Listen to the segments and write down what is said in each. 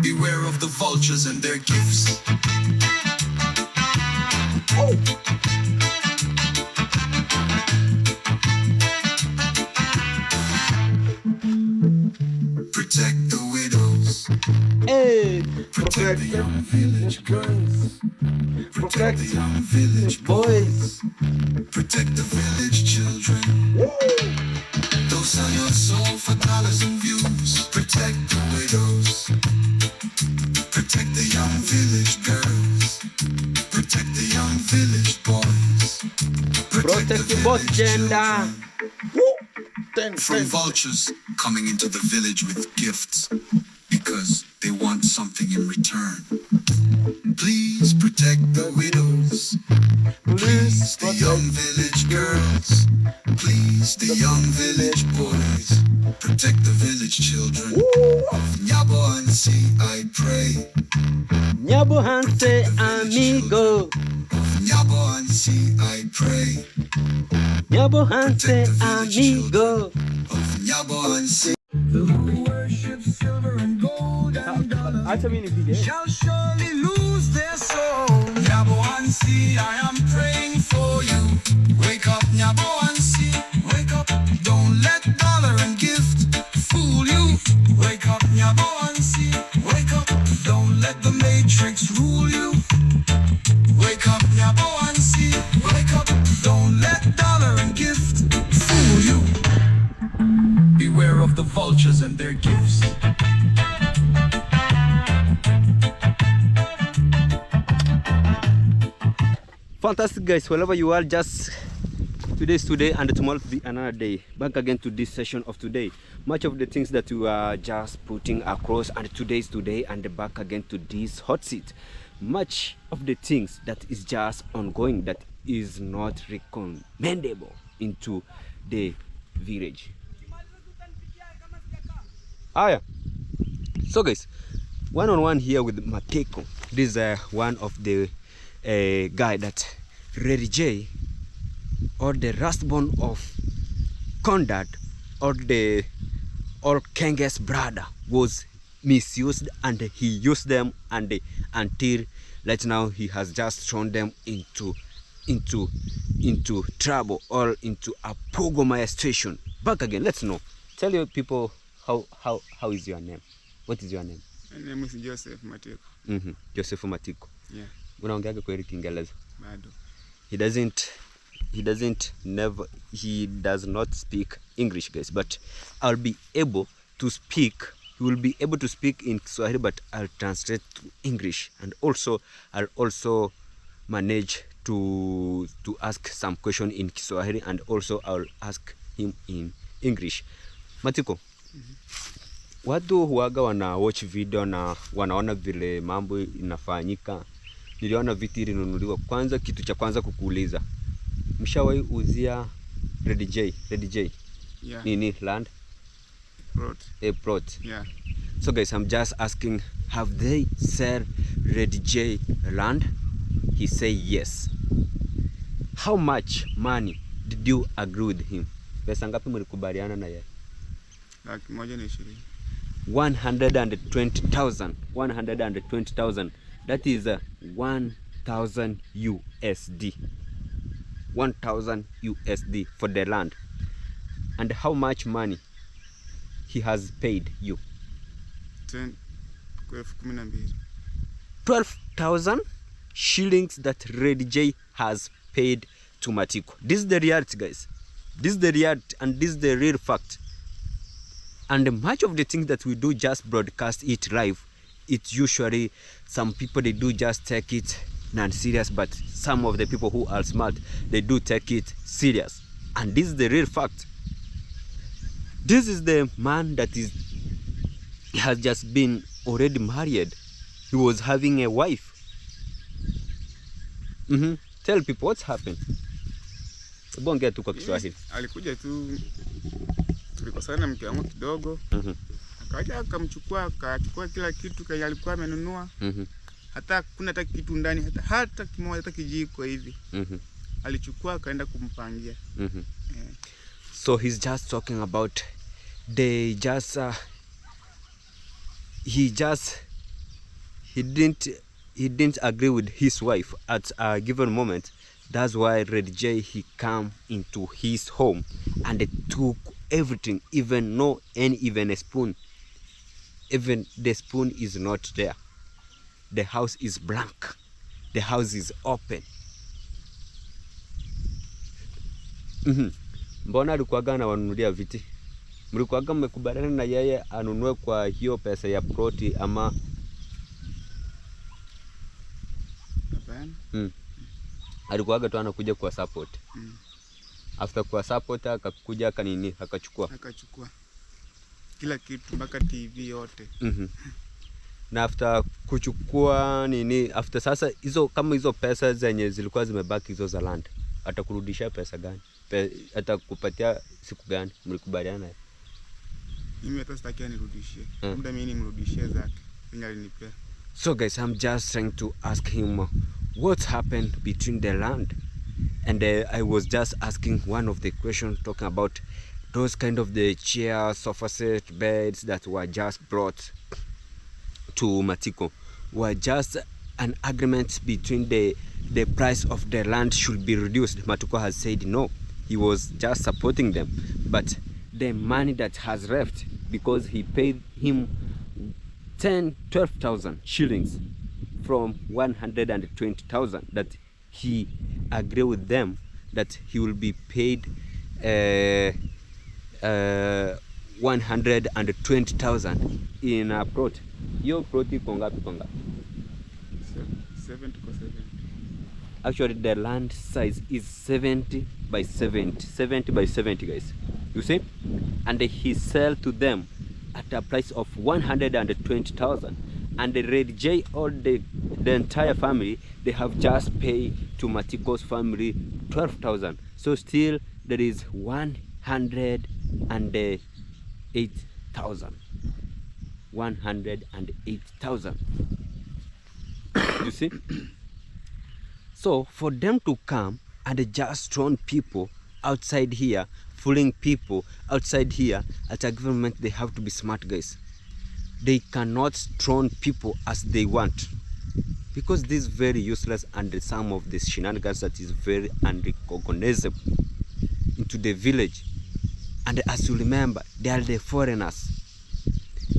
Beware of the vultures and their gifts. Oh. Protect the widows. Hey, Protect the young village girls. Protect the young village boys. Protect the village children. Don't sell your soul for dollars and views. Protect the widows. Protect the young village girls. Protect the young village boys. protect the both gender. From vultures coming into the village with gifts because they want something in return. Please protect the widows. Please the young village girls. Please the young village boys. Protect the village children. Of Nyabohansi I pray. Nyabohansi amigo. Of Nyabohansi I pray. Nyabohansi amigo. Of Nyabohansi. Who worship silver and gold and dollar shall surely lose their soul. Nyabohansi, I am praying for you. Wake up, Nyabohansi, wake up. Don't let dollar and gift fool you. Wake up, Nyabohansi, wake up. Don't let the matrix rule you. Wake up, Nyabohansi, wake up. Don't let dollar and gift fool you. Beware of the vultures and their gifts. Fantastic, guys. Wherever you are, just today is today and tomorrow will be another day. Back again to this session of today. Much of the things that we are just putting across, and today is today, and back again to this hot seat. Much of the things that is just ongoing, that is not recommendable into the village. Aya. So guys, one-on-one here with Mateko. This is one of the guy that Reddy J, or the Rustborn of Condat, or Kenge's brother, was misused, and he used them, and until right now he has just thrown them into trouble, or into a pogomaya situation. Back again, let's know. Tell your people how is your name? What is your name? My name is Joseph Matiko. Joseph Matiko. Yeah. Unaongeaga kweli Kiingereza? Bado. He does not speak English, guys, but I'll be able to speak. He will be able to speak in Kiswahili, but I'll translate to English, and also I'll also manage to ask some question in Kiswahili, and also I'll ask him in English. Matiko, watu huaga wana watch video na wanaona vile mambo inafanyika. Niliona vitu ilinunuliwa. Kwanza, kitu cha kwanza kukuuliza, mshawahi uzia Reddy J? Yeah. Nini land? Plot. A plot. Yeah. So guys, I'm just asking, have they sell Reddy J land? He say yes. How much money did you agree with him? Pesa ngapi mlikubaliana na yeye? 120,000. 120,000. 120,000. That is 1,000 USD. 1,000 USD for the land. And how much money he has paid you? 12,000 shillings that Reddy J has paid to Matiko. This is the reality, guys. This is the reality, and this is the real fact. And much of the things that we do just broadcast it live, it's usually some people, they do just take it non-serious, but some of the people who are smart, they do take it serious. And this is the real fact. This is the man that has just been already married. He was having a wife. Tell people what's happened. Bonge tu kwa Kiswahili. Alikuja tu, tulikosana mke wangu kidogo. Akaja akamchukua, akachukua kila kitu kile alikuwa amenunua. Hata kuna hata kitu ndani, hata kimoja, hata kijiko hivi. Alichukua akaenda kumpangia. So he's just talking about he just he didn't agree with his wife at a given moment. That's why Red J, he come into his home and they took everything, even a spoon. Even the spoon is not there. The house is blank. The house is open. Mbona alikuwaga anawanunulia viti? Mlikuwaga mmekubaliana na yeye anunue kwa hiyo pesa ya proti ama? Hapana. Alikuwaga tu anakuja kwa support. After kwa support akakuja akachukua kila kitu mpaka TV yote. Na after kuchukua after sasa hizo pesa zenye zilikuwa zimebaki hizo za land, atakurudishia pesa gani? Atakupatia siku gani? Mlikubaliana? Mimi hata sitaki anirudishie. Muda mimi nimrudishie zake. Mimi alinipea. So guys, I'm just trying to ask him what happened between the land, and I was just asking one of the questions talking about those kind of the chairs, sofa set, beds that were just brought to Matiko. Were just an agreement between the price of the land should be reduced. Matiko has said no. He was just supporting them, but the money that has left, because he paid him 12,000 shillings from 120,000 that he agreed with them that he will be paid 120,000 in a plot. Your plot iko ngapi? 70 kwa 70. Actually the land size is 70 by 70 guys, you see, and he sell to them at a price of 120,000, and the Red J, all the entire family, they have just paid to Matiko's family 12,000. So still there is 108,000. 108,000. You see? So for them to come and just throw people outside here, fooling people outside here at a government, they have to be smart, guys. They cannot throw people as they want, because this is very useless, and some of the shenanigans that is very unrecognizable into the village. And as you remember, they are the foreigners.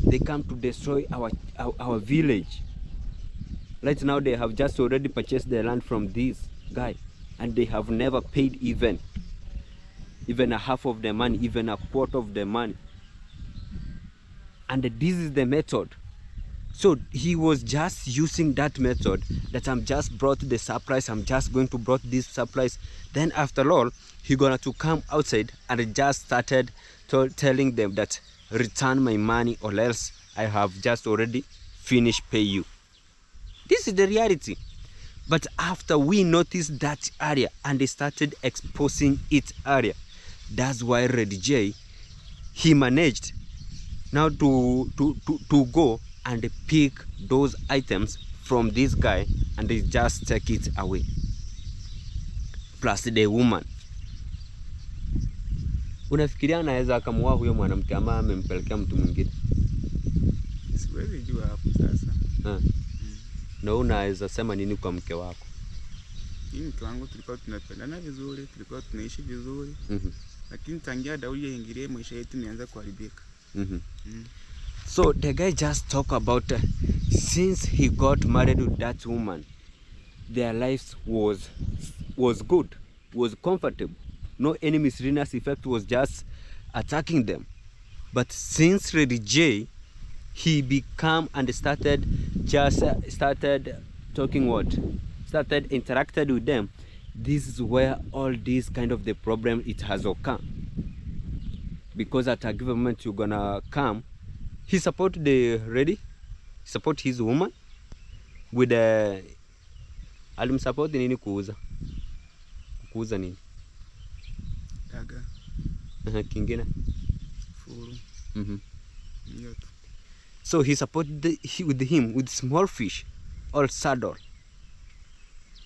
They come to destroy our village. Right now they have just already purchased the land from this guy, and they have never paid even a half of the money, even a quarter of the money. And this is the method. So he was just using that method, that I'm just brought the surprise, I'm just going to brought this surprise. Then after all, he gonna to come outside and just started telling them that return my money or else I have just already finished pay you. This is the reality. But after we noticed that area and they started exposing its area, that's why Red J, he managed now to go and pick those items from this guy and they just take it away, plus the woman. Unafikiria anaweza akamua huyo mwanamke ama amempelekea mtu mwingine? Siwezi jua hapo sasa. Na unaweza sema nini kwa mke wako? Mimi mke wangu tulikuwa tunapendana vizuri, tulikuwa tunaishi vizuri. Lakini tangia Daudi aingilie maisha yetu nianza kuharibika. So the guy just talk about since he got married with that woman, their lives was good, was comfortable. No any miscellaneous effect was just attacking them. But since Red J, he become and started talking started interacted with them, this is where all this kind of the problem it has occurred. Because at a government you're gonna come, he support the ready, support his woman with alimsupport nini kuuza nini daga kingine furu. So he supported with him with small fish or saddle,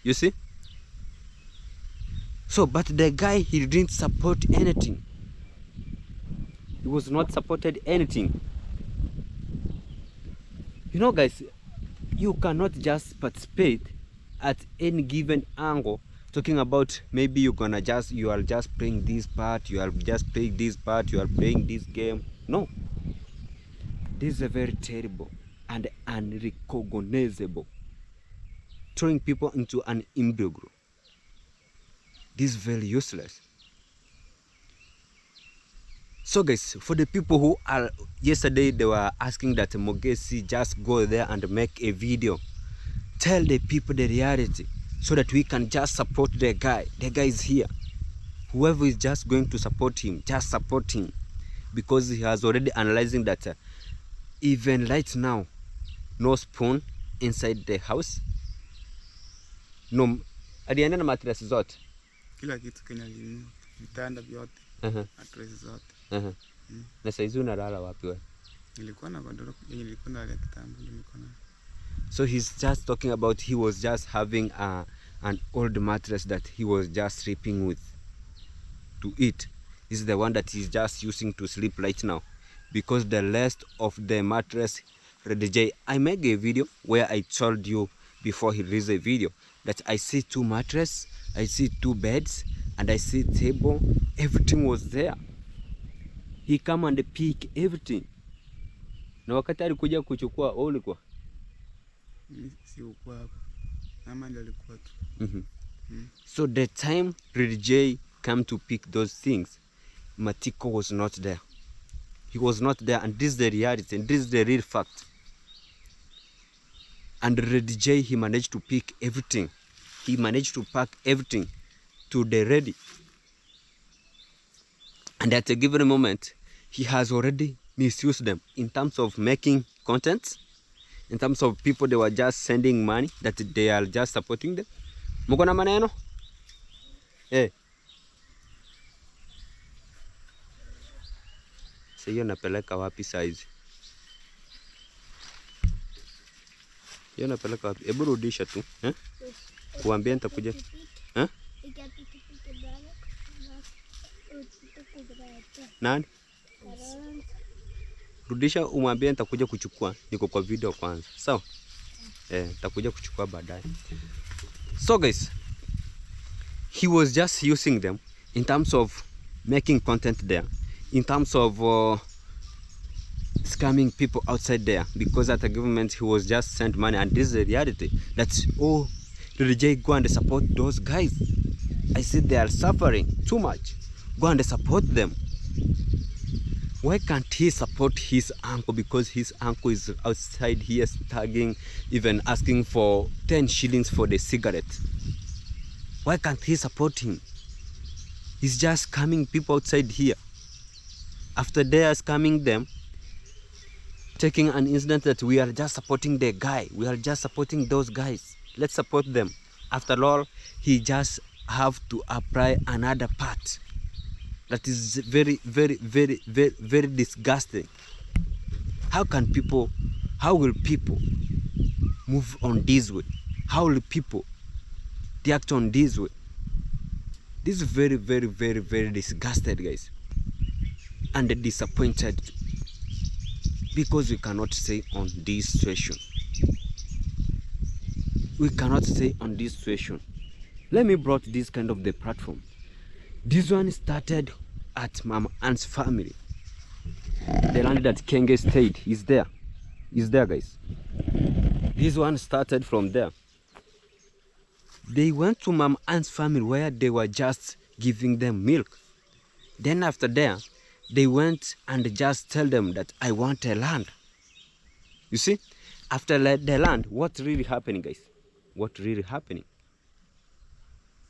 you see. So but the guy, he didn't support anything. He was not supported anything. You know guys, you cannot just participate at any given angle, talking about maybe you are just playing this part, you are just playing this part, you are playing this game. No, this is a very terrible and unrecognizable, throwing people into an imbroglio. This is very useless. So guys, for the people who are, yesterday they were asking that Mogesi just go there and make a video, tell the people the reality so that we can just support the guy. The guy is here. Whoever is just going to support him, just support him, because he has already analyzing that even right now, no spoon inside the house, no alienda na mattress zote, kila kitu Kenya alinunua, vitanda vyote, mattress zote. Na saizi unalala wapi wewe? Nilikuwa na godoro yenye nilikuwa na kitambo nilikuwa na. So he's just talking about he was just having an old mattress that he was just sleeping with to eat. This is the one that he's just using to sleep right now, because the rest of the mattress, Red J, I made a video where I told you before he released a video that I see 2 mattresses, I see 2 beds, and I see table. Everything was there. He come and pick everything. Na wakati alikuja kuchukua, ulikuwa? Si ukuwa hapo. Mama ndiye alikuwa tu. So the time Red J come to pick those things, Matiko was not there. He was not there, and this is the reality, and this is the real fact. And Red J, he managed to pick everything. He managed to pack everything to the ready. And at a given moment, he has already misused them in terms of making content, in terms of people they were just sending money, that they are just supporting them. Muko na maneno? Sasa hiyo napeleka wapi size? Hiyo napeleka wapi? Hebu rudisha tu, kuambia nitakuja. Nani? Rudisha umwambie nitakuja kuchukua. Niko kwa video kwanza. Sawa? Nitakuja kuchukua baadaye. So guys, he was just using them in terms of making content there, in terms of scamming people outside there, because at the government he was just sent money, and this is the reality. That's Red J, go and support those guys. I see they are suffering too much. Go and support them. Why can't he support his uncle? Because his uncle is outside here tagging, even asking for 10 shillings for the cigarette. Why can't he support him? He's just scamming people outside here. After they are scamming them, taking an incident that we are just supporting the guy. We are just supporting those guys. Let's support them. After all, he just have to apply another part. That is very, very, very, very, very disgusting. How will people move on this way? How will people react on this way? This is very, very, very, very disgusted, guys. And disappointed. Because we cannot say on this situation. We cannot say on this situation. Let me brought this kind of the platform. This one started at Mama Ann's family. The land that Kenge stayed is there. Is there, guys. This one started from there. They went to Mama Ann's family where they were just giving them milk. Then after that, they went and just tell them that I want a land. You see, after the land, what's really happening, guys? What really happening?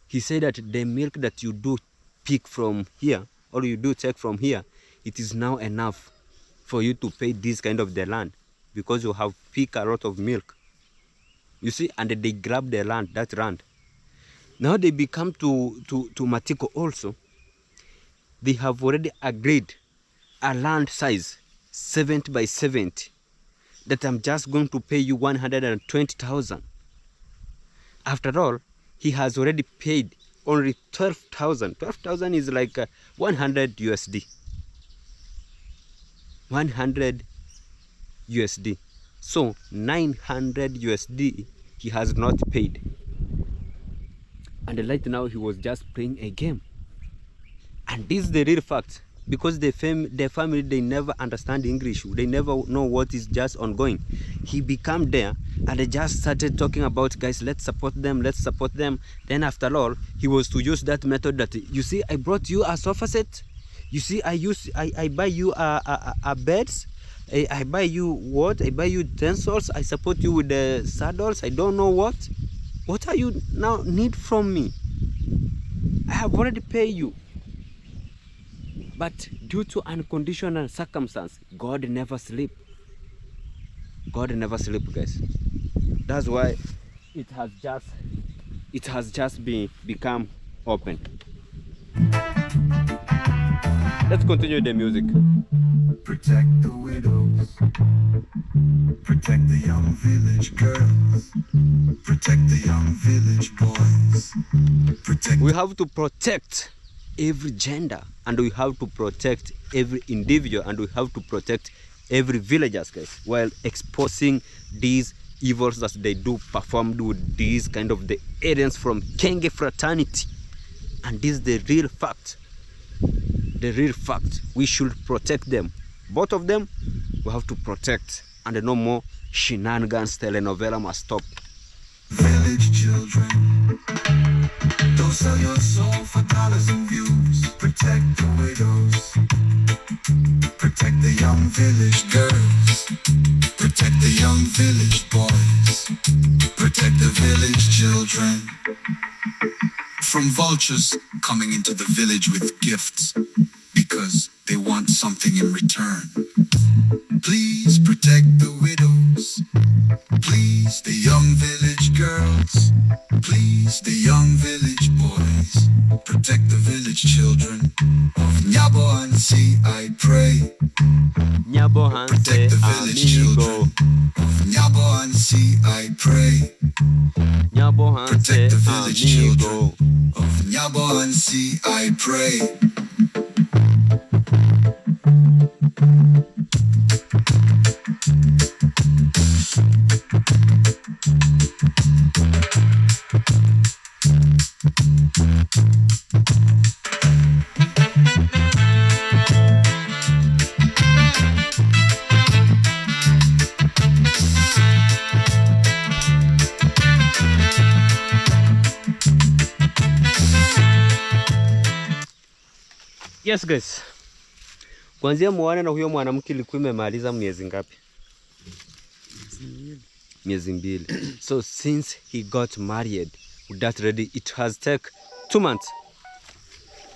He said that the milk that you do pick from here, or you do take from here, it is now enough for you to pay this kind of the land, because you have picked a lot of milk. You see, and they grab the land, that land. Now they become to Matiko also. They have already agreed a land size 70 by 70, that I'm just going to pay you 120,000. After all, he has already paid only 12,000. 12,000 is like 100 USD. 100 USD. So 900 USD he has not paid. And right now he was just playing a game. And this is the real fact. Because the family, they never understand English. They never know what is just ongoing. He became there and they just started talking about, guys, let's support them, let's support them. Then after all, he was to use that method that, you see, I brought you a sofa set. You see, I buy you a beds. I buy you what? I buy you utensils. I support you with the saddles. I don't know what. What are you now need from me? I have already paid you. But due to unconditional circumstance, God never sleep. God never sleep, guys. That's why it has just become open. Let's continue the music. Protect the widows. Protect the young village girls. Protect the young village boys. We have to protect every gender, and we have to protect every individual, and we have to protect every villagers, guys, while exposing these evils that they do performed with these kind of the aliens from Kenge fraternity. And this is the real fact. The real fact. We should protect them. Both of them, we have to protect. And no more shenanigans. Telenovela must stop. Village children, don't sell your soul for dollars and views. Protect the widows. Protect the young village girls. Protect the young village boys. Protect the village children from vultures coming into the village with gifts because they want something in return. Please protect the widows. Please the young village girls. Please the young village boys. Protect the village children of Nyabohansi, I pray. Protect the village children of Nyabohansi, I pray. Protect the village children of Nyabohansi, I pray. Yes guys, kuanzia muone na huyo mwanamke ilikuwa imemaliza miezi ngapi? Miezi mbili. So since he got married with that lady, it has taken 2 months.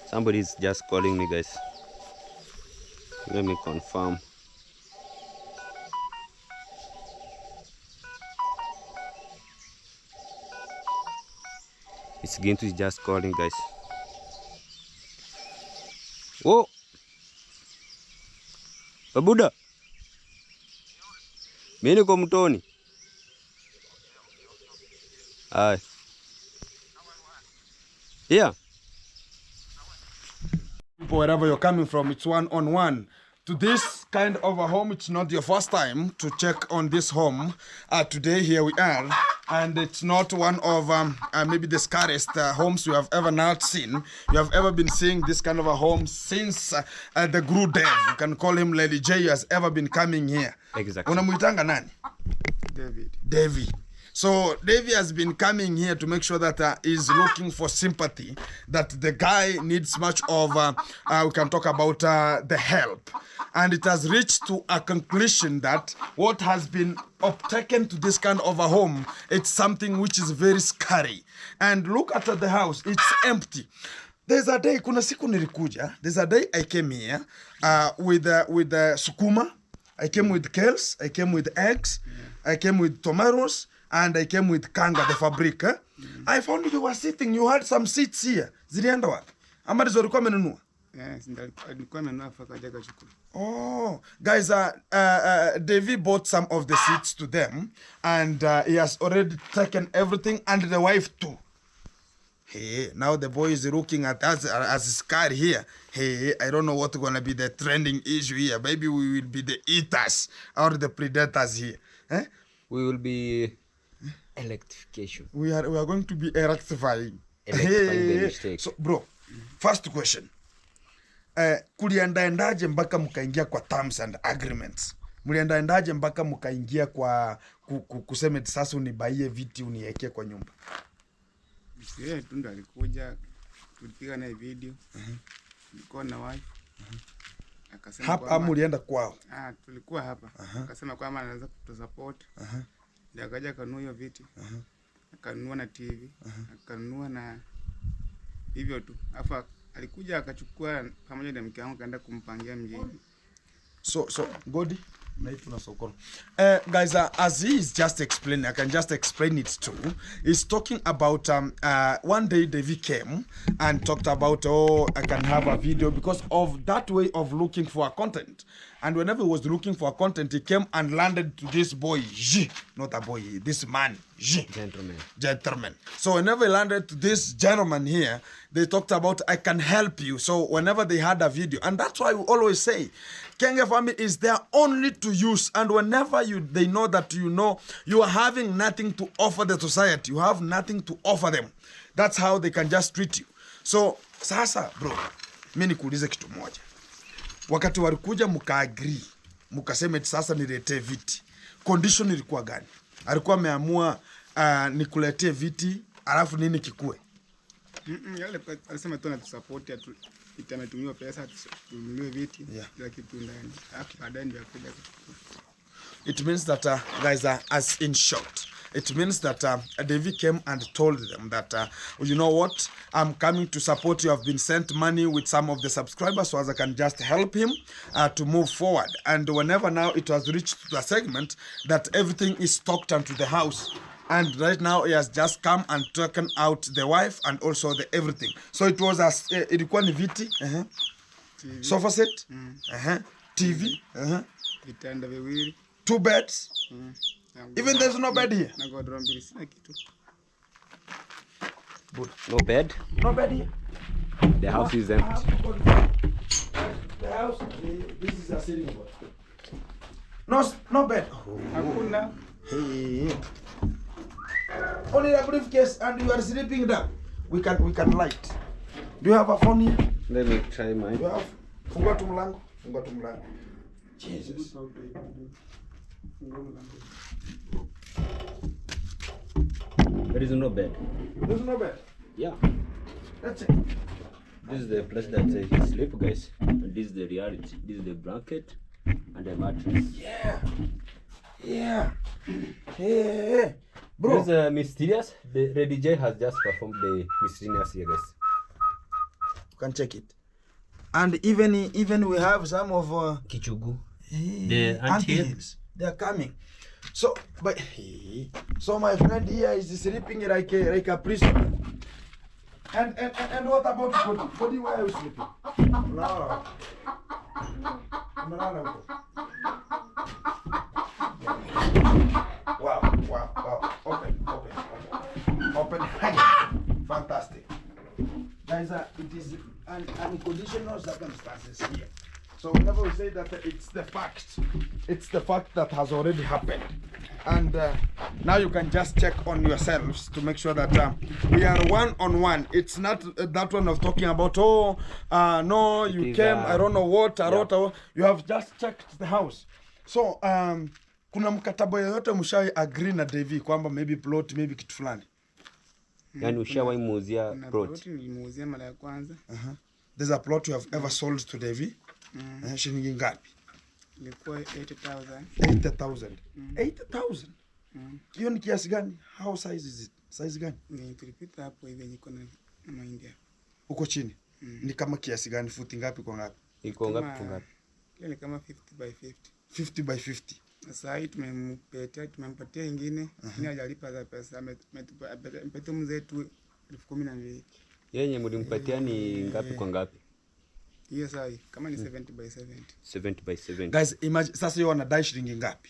Somebody is just calling me, guys. Let me confirm. It's going to just calling, guys. Oh, Babuda, mimi niko mtoni. Aye. Yeah. Wherever you're coming from, it's one-on-one. To this kind of a home, it's not your first time to check on this home. Today, here we are, and it's not one of maybe the scariest homes you have ever not seen. You have ever been seeing this kind of a home since the Guru Dev, you can call him Lady J, has ever been coming here. Exactly. Unamuitanga nani? David. So Davy has been coming here to make sure that he's looking for sympathy, that the guy needs much of, we can talk about the help. And it has reached to a conclusion that what has been uptaken to this kind of a home, it's something which is very scary. And look at the house, it's empty. There's a day, kuna siku nilikuja, there's a day I came here with sukuma, I came with kales, I came with eggs, I came with tomatoes, and I came with kanga, the fabric. I found you were sitting, you had some seats here. Zilienda wapi? Ama ndizo ulikuwa umenunua? Yes, alikuwa amenunua fakaja kachukua. Oh, guys, Davy bought some of the seats to them, and he has already taken everything, and the wife too. Hey, now the boy is looking at us as scared here. Hey, I don't know what's gonna be the trending issue here. Maybe we will be the eaters or the predators here. We will be electrification. We are going to be erectifying. Electrifying the mistake. So bro, first question. Kuliendaendaje mpaka mkaingia kwa terms and agreements? Mliendaendaje mpaka mkaingia kwa kusema sasa unibaie viti uniwekee kwa nyumba? Yeye tu ndo alikuja, tulipiga naye video. Nilikuwa na wife. Akasema hapa mlienda kwao? Tulikuwa hapa. Akasema kwamba anaweza kutusupport. Ndio akaja akanunua hiyo viti. Akanunua na TV. Akanunua na hivyo tu. Afa alikuja akachukua pamoja na mke wangu kaenda kumpangia mjini. So Godi, naitwa Sokoro. Guys, as he is just explaining, I can just explain it too. He's talking about one day Davy came and talked about, I can have a video because of that way of looking for a content. And whenever he was looking for a content, he came and landed to this boy, not a boy, this man, gentleman. So whenever he landed to this gentleman here, they talked about, I can help you. So whenever they had a video, and that's why we always say, Kenge family is there only to use, and whenever they know that you are having nothing to offer the society, you have nothing to offer them. That's how they can just treat you. So sasa bro, mimi nikuulize kitu moja. Wakati walikuja mkaagree, mkasema sasa niletee viti, condition ilikuwa gani? Alikuwa ameamua nikuletee viti alafu nini kikue? Yale alisema tu anatusupport, itametumiwa pesa tununue viti kila kitu ndani. Hapo baadaye ndio akaja kuchukua. It means that guys, as in short, it means that Davy came and told them that you know what, I'm coming to support you. I've been sent money with some of the subscribers so as I can just help him to move forward. And whenever now it was reached to the segment that everything is stocked onto the house, and right now he has just come and taken out the wife and also the everything. So it was as ilikuwa ni viti, sofa set, TV, vitanda viwili, 2 beds. Even there's no bed here. Na godoro mbili, sina kitu. No bed? No bed here. The house is empty. The house, this is a sitting room. No bed. Hakuna. Hey. Only a briefcase and you are sleeping down. We can light. Do you have a phone here? Let me try mine. Do you have? Fungua tu mlango. Jesus. There is no bed. There's no bed. Yeah. That's it. This is the place that he sleep, guys. And this is the reality. This is the blanket and the mattress. Yeah. Hey. Bro. This is mysterious. The DJ has just performed the mysterious here, guys. You can check it. And even we have some of Kichugu. The aunties. They are coming. So my friend here is sleeping like a prisoner. And what about Cody? Cody, why are you sleeping? No. Wow. Open. Fantastic. Guys, it is unconditional circumstances here. So whenever we say that it's the fact that has already happened. And now you can just check on yourselves to make sure that we are one-on-one. It's not that one of talking about, no, you came, I don't know what, you have just checked the house. So, kuna mkataba yoyote mshawahi agree na Davy kwamba maybe plot, maybe kitu fulani? Yani ushawahi muuzia plot? Nilimuuzia mara ya kwanza. There's a plot you have ever sold to Davy? Shilingi ngapi? Ilikuwa 80,000. 80,000. 80,000? Hiyo ni kiasi gani? How size is it? Size gani? Ni tulipita hapo hivi niko na mahindi hapo. Uko chini? Ni kama kiasi gani? Futi ngapi kwa ngapi? Iko ngapi kwa ngapi? Ile ni kama 50 by 50. 50 by 50. Sasa hii tumempatia ingine, ni hajalipa za pesa. Amepatia mzetu 12,000. Yenye mlimpatia ni ngapi kwa ngapi? Hiyo sawa, kama ni 70 by 70. 70 by 70. Guys, imagine sasa hiyo wanadai shilingi ngapi?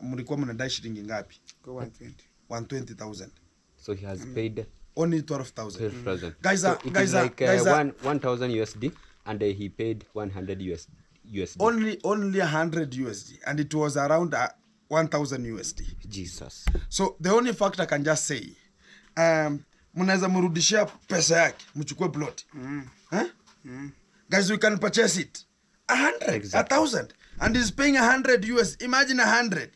Mlikuwa mnadai shilingi ngapi? Kwa 120. 120,000. So he has paid only 12,000. 12,000. Guys, so it is like 1,000 USD and he paid 100 USD. Only 100 USD, and it was around 1,000 USD. Jesus. So the only fact I can just say, mnaweza mrudishia pesa yake, mchukue plot. Guys, we can purchase it 100, Exactly. 1,000, and he's paying 100 US. Imagine 100.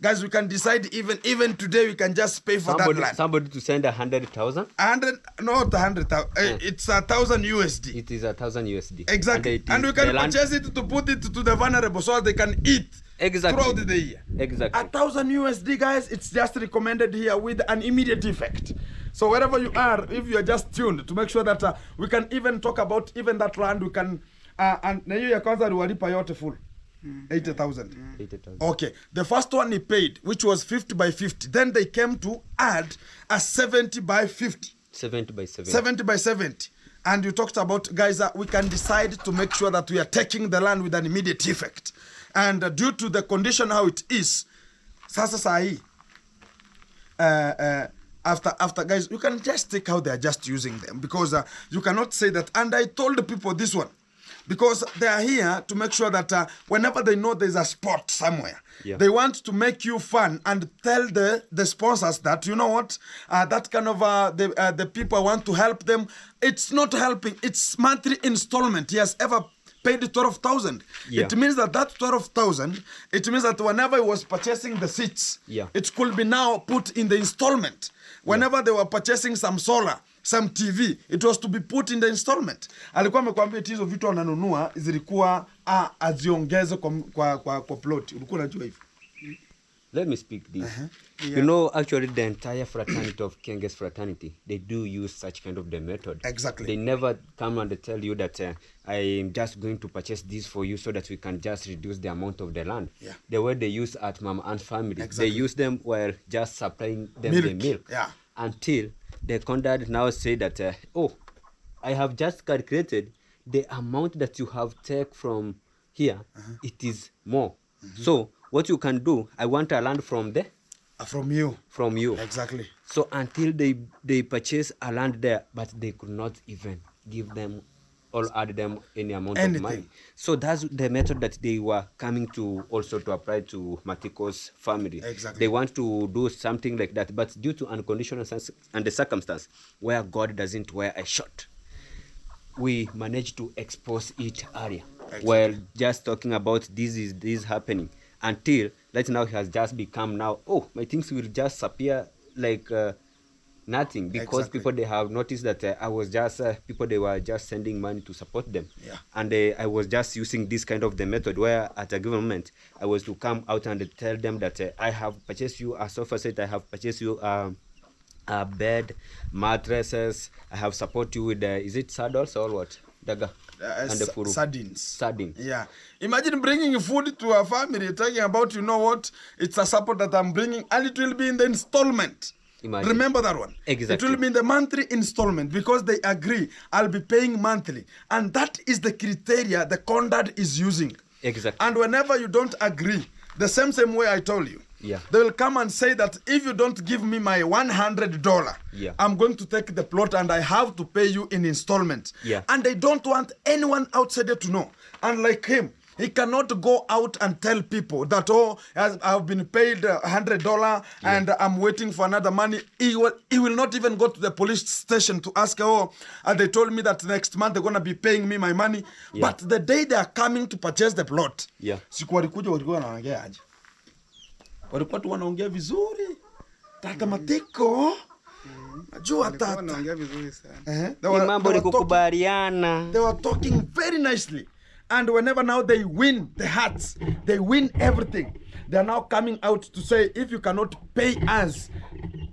Guys, we can decide even today we can just pay for that land. Somebody to send 100,000. 100, not 100,000. It's 1,000 USD. It is 1,000 USD. Exactly. And we can purchase it to put it to the vulnerable so they can eat throughout the year. Exactly. 1,000 USD, guys, it's just recommended here with an immediate effect. So wherever you are, if you are just tuned, to make sure that we can even talk about even that land, we can, and na hiyo ya kwanza walipa yote full. 80,000. 80,000. Okay. The first one he paid, which was 50 by 50. Then they came to add a 70 by 50. 70 by 70. 70 by 70. And you talked about, guys, we can decide to make sure that we are taking the land with an immediate effect. And due to the condition how it is, sasa sahi, after guys, you can just take how they are just using them, because you cannot say that. And I told the people this one, because they are here to make sure that whenever they know there's a spot somewhere, they want to make you fun and tell the sponsors that, you know what, that kind of the people want to help them. It's not helping. It's monthly installment. He has ever paid 12,000. It means that 12,000, it means that whenever he was purchasing the seats, it could be now put in the installment. Whenever they were purchasing some solar, some TV, it was to be put in the installment. Alikuwa amekwambia hizo vitu ananunua zilikuwa aziongeze kwa plot. Ulikuwa unajua hivyo? Let me speak this. You know, actually the entire fraternity of Kenges fraternity, they do use such kind of the method. Exactly. They never come and tell you that I'm just going to purchase this for you so that we can just reduce the amount of the land. The way they use at Mama and family, they use them while just supplying them the milk. Until the conduct now say that, oh, I have just calculated the amount that you have taken from here, it is more. So what you can do, I want a land from there. From you. From you. Exactly. So until they purchase a land there, but they could not even give them or add them any amount of money. So that's the method that they were coming to also to apply to Matiko's family. Exactly. They want to do something like that, but due to unconditional and the circumstance where God doesn't wear a shot, we managed to expose it earlier. While just talking about this is happening, until right now it has just become now, oh, my things will just appear like nothing, because people, they have noticed that I was just people, they were just sending money to support them. And I was just using this kind of the method where at a given moment I was to come out and tell them that I have purchased you a sofa set, I have purchased you a bed, mattresses, I have support you with is it saddles or what? Daga. And the furu. Sardines. Yeah. Imagine bringing food to a family, talking about, you know what, it's a support that I'm bringing, and it will be in the installment. Imagine. Remember that one. Exactly. It will be in the monthly installment, because they agree I'll be paying monthly. And that is the criteria the conduct is using. Exactly. And whenever you don't agree, the same way I told you, they will come and say that if you don't give me my $100, I'm going to take the plot and I have to pay you in installments. And they don't want anyone outside to know. And like him, he cannot go out and tell people that, oh, I've been paid $100 and I'm waiting for another money. He will not even go to the police station to ask, oh, they told me that next month they're going to be paying me my money. But the day they are coming to purchase the plot, siku walikuja walikuwa wanaongea aje. Walikuwa tu wanaongea vizuri. Tata Matiko. Najua tata. Wanaongea vizuri sana. They were talking very nicely. And whenever now they win the hearts, they win everything, they are now coming out to say, if you cannot pay us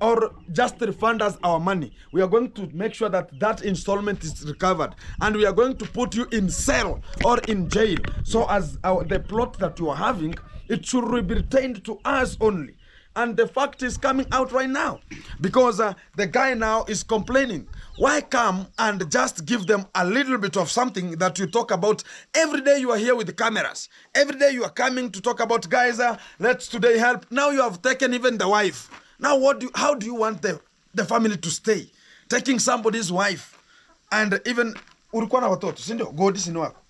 or just refund us our money, we are going to make sure that that installment is recovered, and we are going to put you in cell or in jail. So as the plot that you are having, it should be retained to us only. And the fact is coming out right now, because the guy now is complaining. Why come and just give them a little bit of something that you talk about? Every day you are here with the cameras. Every day you are coming to talk about, guys, let's today help. Now you have taken even the wife. Now how do you want the family to stay? Taking somebody's wife. And even ulikuwa na watoto, si ndio? Godi si wako.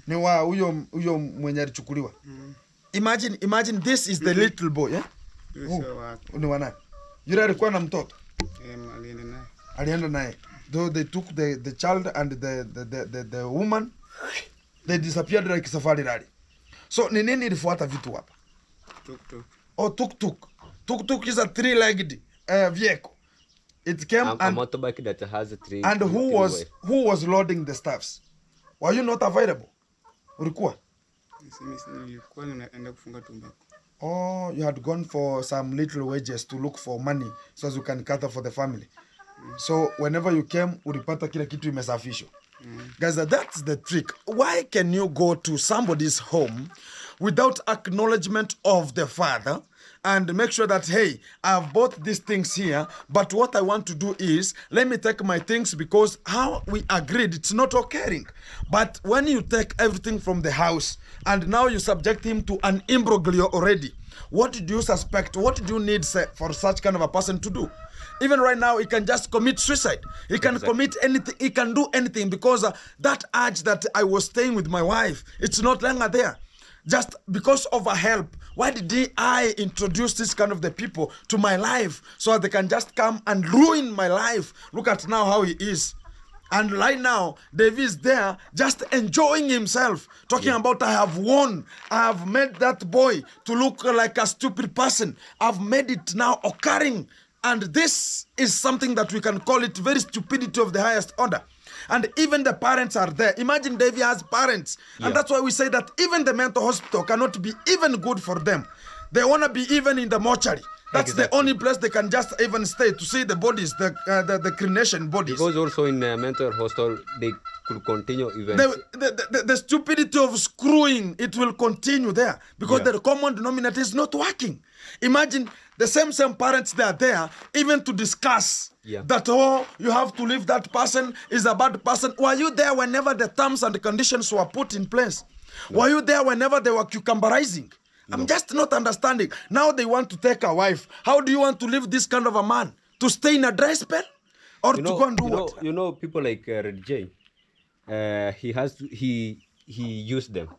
Ni wa huyo mwenye alichukuliwa. Imagine this is the little boy, eh? Sio wako. Ni wana. Yule alikuwa na mtoto. Alienda naye. Alienda naye. Though they took the child and the woman, they disappeared like safari rally. So ni nini ilifuata vitu hapa? Tuk-tuk. Oh, tuk-tuk. Tuk-tuk is a three-legged vehicle. It came A motorbike that has a three. and who was loading the stuffs? Were you not available? Ulikuwa? Nilikuwa naenda kufunga tumbako. Oh, you had gone for some little wages to look for money so as you can cater for the family. So whenever you came, ulipata kila kitu imesafishwa. Guys, that's the trick. Why can you go to somebody's home without acknowledgement of the father and make sure that, hey, I've bought these things here, but what I want to do is, let me take my things because how we agreed, it's not occurring. But when you take everything from the house and now you subject him to an imbroglio already, what do you suspect? What do you need for such kind of a person to do? Even right now, he can just commit suicide. He can commit anything. He can do anything because that urge that I was staying with my wife, it's not longer there. Just because of a help. Why did I introduce this kind of the people to my life so they can just come and ruin my life? Look at now how he is. And right now, Davy is there just enjoying himself, talking about I have won. I have made that boy to look like a stupid person. I've made it now occurring. And this is something that we can call it very stupidity of the highest order. And even the parents are there. Imagine Davy has parents. And that's why we say that even the mental hospital cannot be even good for them. They want to be even in the mortuary. That's the only place they can just even stay to see the bodies, the cremation bodies. Because also in mental hospital, they could continue even. The stupidity of screwing, it will continue there. Because the common denominator is not working. Imagine the same parents that are there, even to discuss that, oh, you have to leave that person, is a bad person. Were you there whenever the terms and the conditions were put in place? No. Were you there whenever they were cucumberizing? No. I'm just not understanding. Now they want to take a wife. How do you want to leave this kind of a man? To stay in a dry spell? Or to go and do what? You know, people like Red J, he used them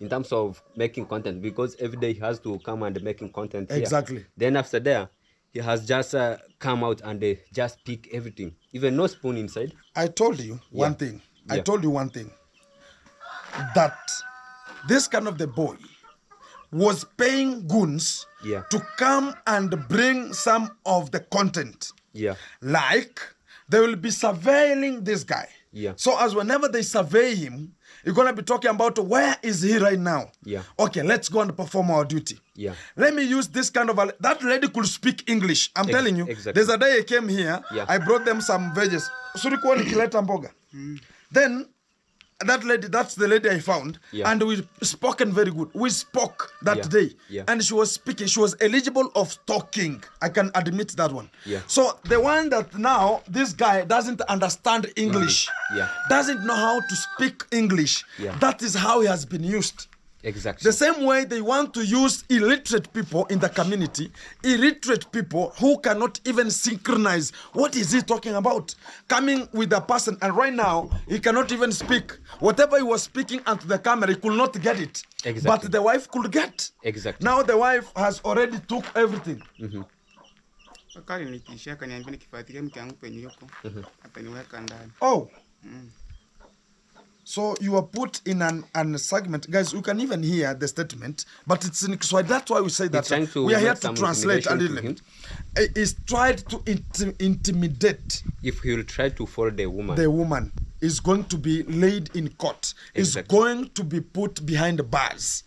in terms of making content, because every day he has to come and making content here. Exactly. Then after that, he has just come out and just pick everything, even no spoon inside. I told you one thing. I told you one thing. That this kind of the boy was paying goons to come and bring some of the content. Like they will be surveilling this guy. So as whenever they survey him, you're going to be talking about where is he right now? Okay, let's go and perform our duty. Let me use this kind of that lady could speak English. I'm telling you. There's a day I came here, I brought them some veggies. Then that lady, that's the lady I found, and we spoken very good. We spoke that day, and she was speaking. She was eligible of talking. I can admit that one. So the one that now this guy doesn't understand English, doesn't know how to speak English. That is how he has been used. Exactly. The same way they want to use illiterate people in the community, illiterate people who cannot even synchronize. What is he talking about? Coming with a person, and right now, he cannot even speak. Whatever he was speaking onto the camera, he could not get it. But the wife could get. Now the wife has already took everything. Oh. So you are put in an segment. Guys, you can even hear the statement, but it's in Kiswahili. That's why we say that we are here to translate a little bit. He's tried to intimidate. If he will try to follow the woman is going to be laid in court. Is going to be put behind bars.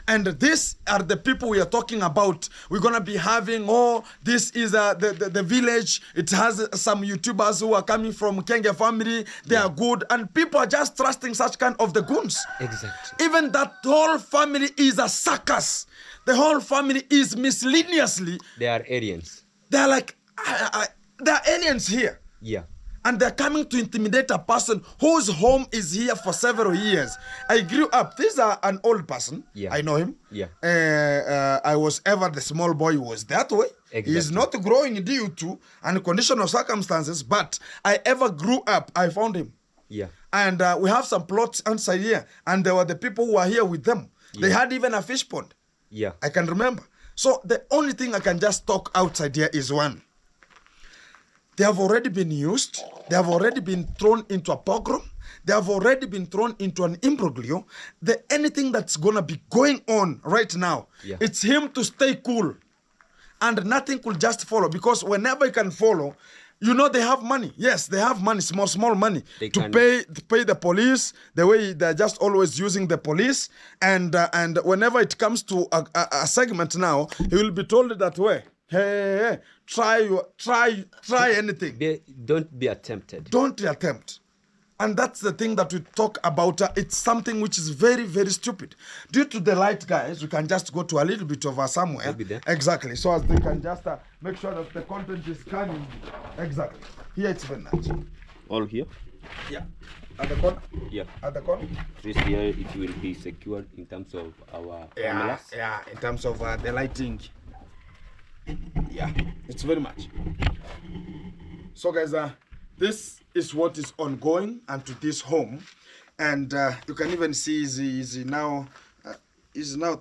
And these are the people we are talking about. We're going to be having, this is the village. It has some YouTubers who are coming from Kenge family. They are good. And people are just trusting such kind of the goons. Even that whole family is a circus. The whole family is miscellaneously. They are aliens. They are like, they are aliens here. And they're coming to intimidate a person whose home is here for several years. I grew up. This is an old person. I know him. I was ever the small boy who was that way. He is not growing due to unconditional circumstances, but I ever grew up. I found him. And we have some plots inside here. And there were the people who were here with them. They had even a fish pond. Yeah. I can remember. So the only thing I can just talk outside here is one. They have already been used. They have already been thrown into a pogrom. They have already been thrown into an imbroglio. Anything that's going to be going on right now, it's him to stay cool. And nothing could just follow. Because whenever he can follow, you know they have money. Yes, they have money, small money to pay the police the way they're just always using the police. And whenever it comes to a segment now, he will be told that way. Hey, try anything. Don't be attempted. Don't attempt. And that's the thing that we talk about. It's something which is very, very stupid. Due to the light, guys, we can just go to a little bit of somewhere. Exactly. So as they can just make sure that the content is coming. Exactly. Here it's very nice. All here? Yeah. At the corner? Yeah. At the corner? This here, it will be secured in terms of our cameras. Yeah, in terms of the lighting. Yeah, it's very much. So guys, this is what is ongoing and to this home, and you can even see is now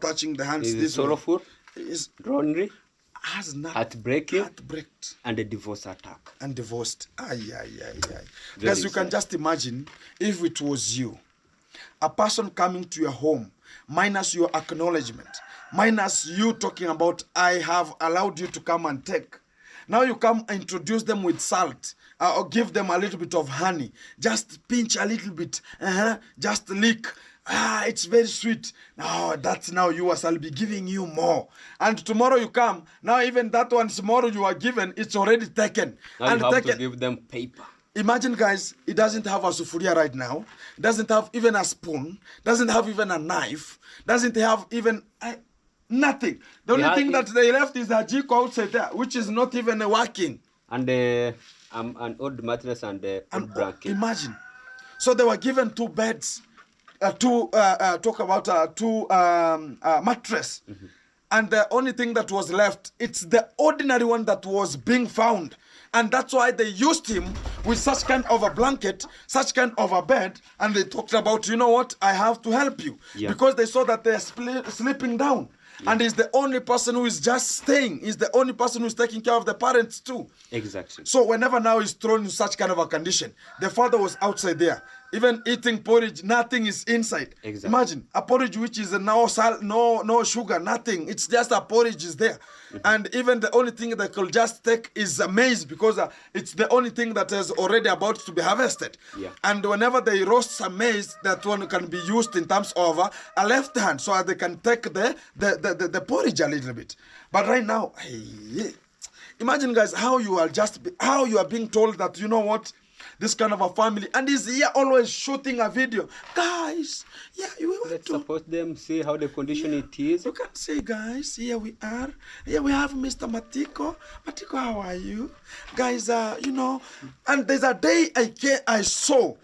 touching the hands. Is sorrowful, is lonely, has not heartbreaking, heartbreaked, and a divorce attack. And divorced. Guys, you can just imagine if it was you, a person coming to your home, minus your acknowledgement, minus you talking about, I have allowed you to come and take. Now you come and introduce them with salt, or give them a little bit of honey. Just pinch a little bit, just lick. It's very sweet. Now that's now yours. I'll be giving you more. And tomorrow you come. Now even that one tomorrow you are given, it's already taken. Now you have to give them paper. Imagine, guys, it doesn't have a sufuria right now. It doesn't have even a spoon. Doesn't have even a knife. Doesn't have even nothing. The only thing that they left is a jiko outside there, which is not even working. And an old mattress and old blanket. Imagine. So they were given 2 beds, two mattress. Mm-hmm. And the only thing that was left, it's the ordinary one that was being found. And that's why they used him with such kind of a blanket, such kind of a bed, and they talked about, you know what, I have to help you. Yeah. Because they saw that they're sleeping down. Yeah. And he's the only person who is just staying. He's the only person who's taking care of the parents too. Exactly. So whenever now he's thrown in such kind of a condition, the father was outside there, even eating porridge, nothing is inside. Exactly. Imagine a porridge which is no salt, no sugar, nothing. It's just a porridge is there. Mm-hmm. And even the only thing they could just take is maize, because it's the only thing that is already about to be harvested. Yeah. And whenever they roast some maize, that one can be used in terms of a left hand, so they can take the porridge a little bit. But right now, imagine, guys, how you are being told that, you know what, this kind of a family, and he's here always shooting a video. Guys, let's support them, see how the condition it is. You can say, guys, here we are. Here we have Mr. Matiko. Matiko, how are you? Guys, and there's a day I saw,